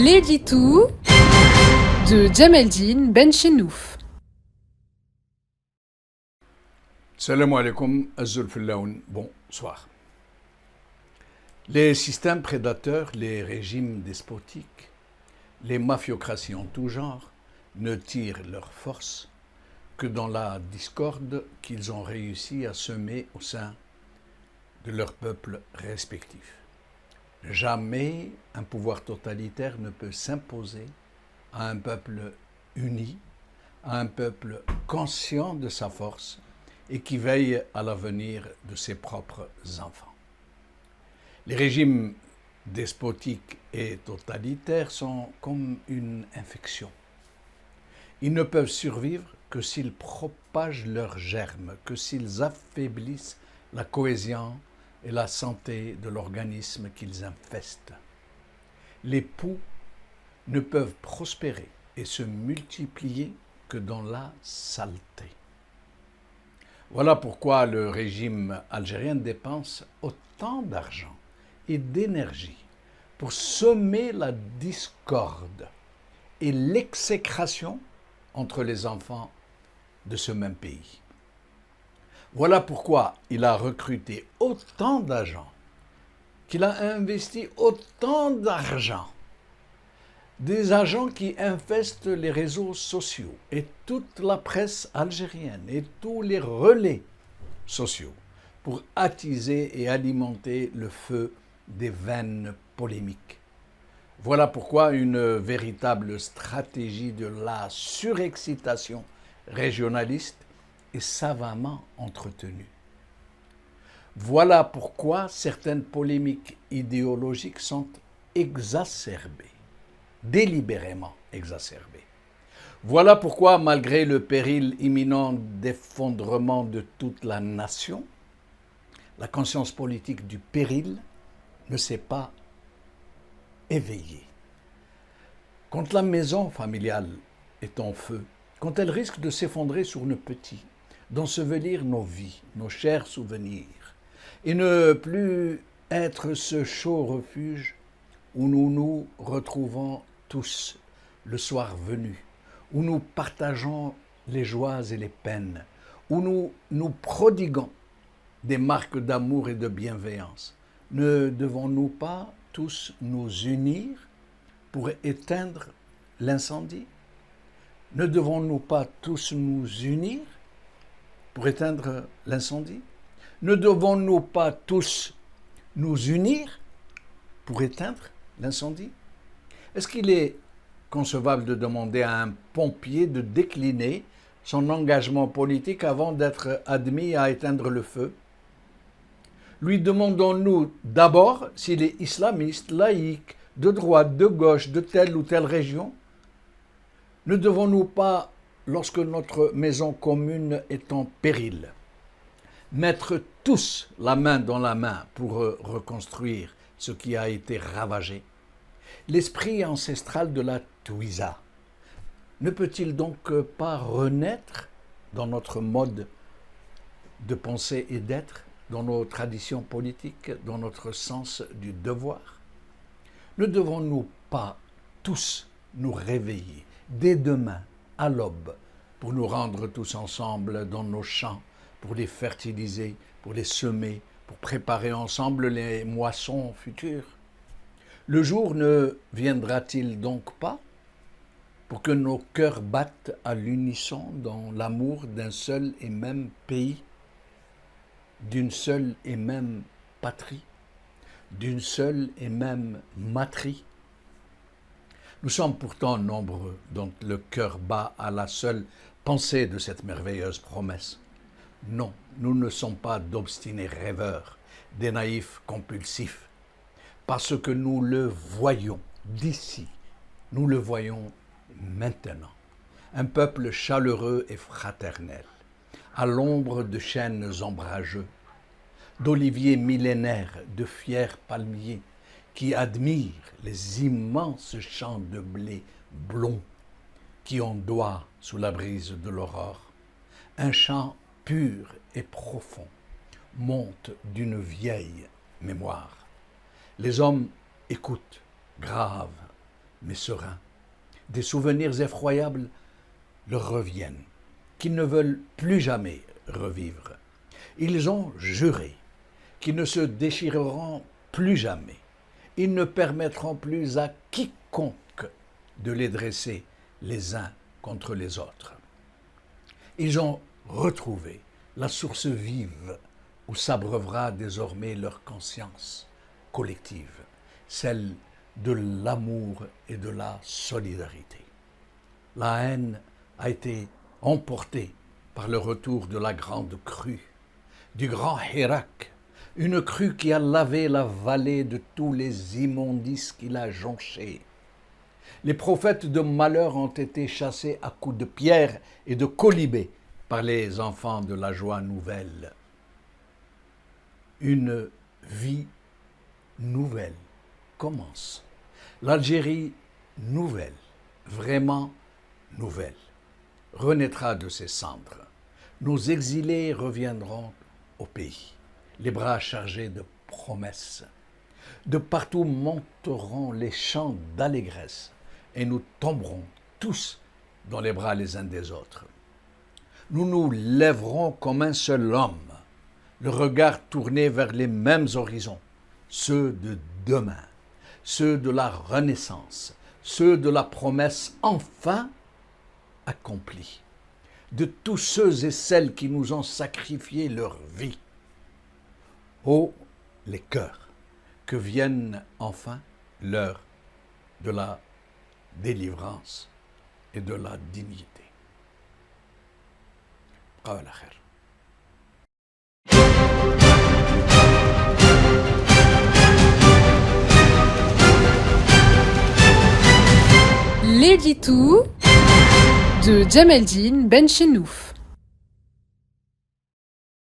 L'édito de Djemeldine Benchenouf. Salam alaikum, Azul Fillaoun, bonsoir. Les systèmes prédateurs, les régimes despotiques, les mafiocraties en tout genre ne tirent leur force que dans la discorde qu'ils ont réussi à semer au sein de leurs peuples respectifs. Jamais un pouvoir totalitaire ne peut s'imposer à un peuple uni, à un peuple conscient de sa force et qui veille à l'avenir de ses propres enfants. Les régimes despotiques et totalitaires sont comme une infection. Ils ne peuvent survivre que s'ils propagent leurs germes, que s'ils affaiblissent la cohésion et la santé de l'organisme qu'ils infestent. Les poux ne peuvent prospérer et se multiplier que dans la saleté. Voilà pourquoi le régime algérien dépense autant d'argent et d'énergie pour semer la discorde et l'exécration entre les enfants de ce même pays. Voilà pourquoi il a recruté autant d'agents, qu'il a investi autant d'argent, des agents qui infestent les réseaux sociaux et toute la presse algérienne et tous les relais sociaux pour attiser et alimenter le feu des vaines polémiques. Voilà pourquoi une véritable stratégie de la surexcitation régionaliste est savamment entretenue. Voilà pourquoi certaines polémiques idéologiques sont exacerbées, délibérément exacerbées. Voilà pourquoi, malgré le péril imminent d'effondrement de toute la nation, la conscience politique du péril ne s'est pas éveillée. Quand la maison familiale est en feu, quand elle risque de s'effondrer sur nos petits, d'ensevelir nos vies, nos chers souvenirs, et ne plus être ce chaud refuge où nous nous retrouvons tous le soir venu, où nous partageons les joies et les peines, où nous nous prodiguons des marques d'amour et de bienveillance. Ne devons-nous pas tous nous unir pour éteindre l'incendie? Ne devons-nous pas tous nous unir pour éteindre l'incendie? Ne devons-nous pas tous nous unir pour éteindre l'incendie? Est-ce qu'il est concevable de demander à un pompier de décliner son engagement politique avant d'être admis à éteindre le feu? Lui demandons-nous d'abord s'il est islamiste, laïque, de droite, de gauche, de telle ou telle région? Ne devons-nous pas, lorsque notre maison commune est en péril, mettre tous la main dans la main pour reconstruire ce qui a été ravagé? L'esprit ancestral de la Touisa ne peut-il donc pas renaître dans notre mode de penser et d'être, dans nos traditions politiques, dans notre sens du devoir? Ne devons-nous pas tous nous réveiller dès demain, à l'aube, pour nous rendre tous ensemble dans nos champs, pour les fertiliser, pour les semer, pour préparer ensemble les moissons futures? Le jour ne viendra-t-il donc pas pour que nos cœurs battent à l'unisson dans l'amour d'un seul et même pays, d'une seule et même patrie, d'une seule et même matrie? Nous sommes pourtant nombreux dont le cœur bat à la seule pensée de cette merveilleuse promesse. Non, nous ne sommes pas d'obstinés rêveurs, des naïfs compulsifs, parce que nous le voyons d'ici, nous le voyons maintenant. Un peuple chaleureux et fraternel, à l'ombre de chênes ombrageux, d'oliviers millénaires, de fiers palmiers, qui admirent les immenses champs de blé blond qui ondoient sous la brise de l'aurore. Un chant pur et profond monte d'une vieille mémoire. Les hommes écoutent, graves, mais sereins. Des souvenirs effroyables leur reviennent, qu'ils ne veulent plus jamais revivre. Ils ont juré qu'ils ne se déchireront plus jamais. Ils ne permettront plus à quiconque de les dresser les uns contre les autres. Ils ont retrouvé la source vive où s'abreuvera désormais leur conscience collective, celle de l'amour et de la solidarité. La haine a été emportée par le retour de la grande crue, du grand Hirak, une crue qui a lavé la vallée de tous les immondices qui la jonchaient. Les prophètes de malheur ont été chassés à coups de pierre et de colibés par les enfants de la joie nouvelle. Une vie nouvelle commence. L'Algérie nouvelle, vraiment nouvelle, renaîtra de ses cendres. Nos exilés reviendront au pays, les bras chargés de promesses. De partout monteront les chants d'allégresse et nous tomberons tous dans les bras les uns des autres. Nous nous lèverons comme un seul homme, le regard tourné vers les mêmes horizons, ceux de demain, ceux de la renaissance, ceux de la promesse enfin accomplie, de tous ceux et celles qui nous ont sacrifié leur vie. Ô les cœurs, que vienne enfin l'heure de la délivrance et de la dignité. قال خير. L'édito de Djemeldine Benchenouf.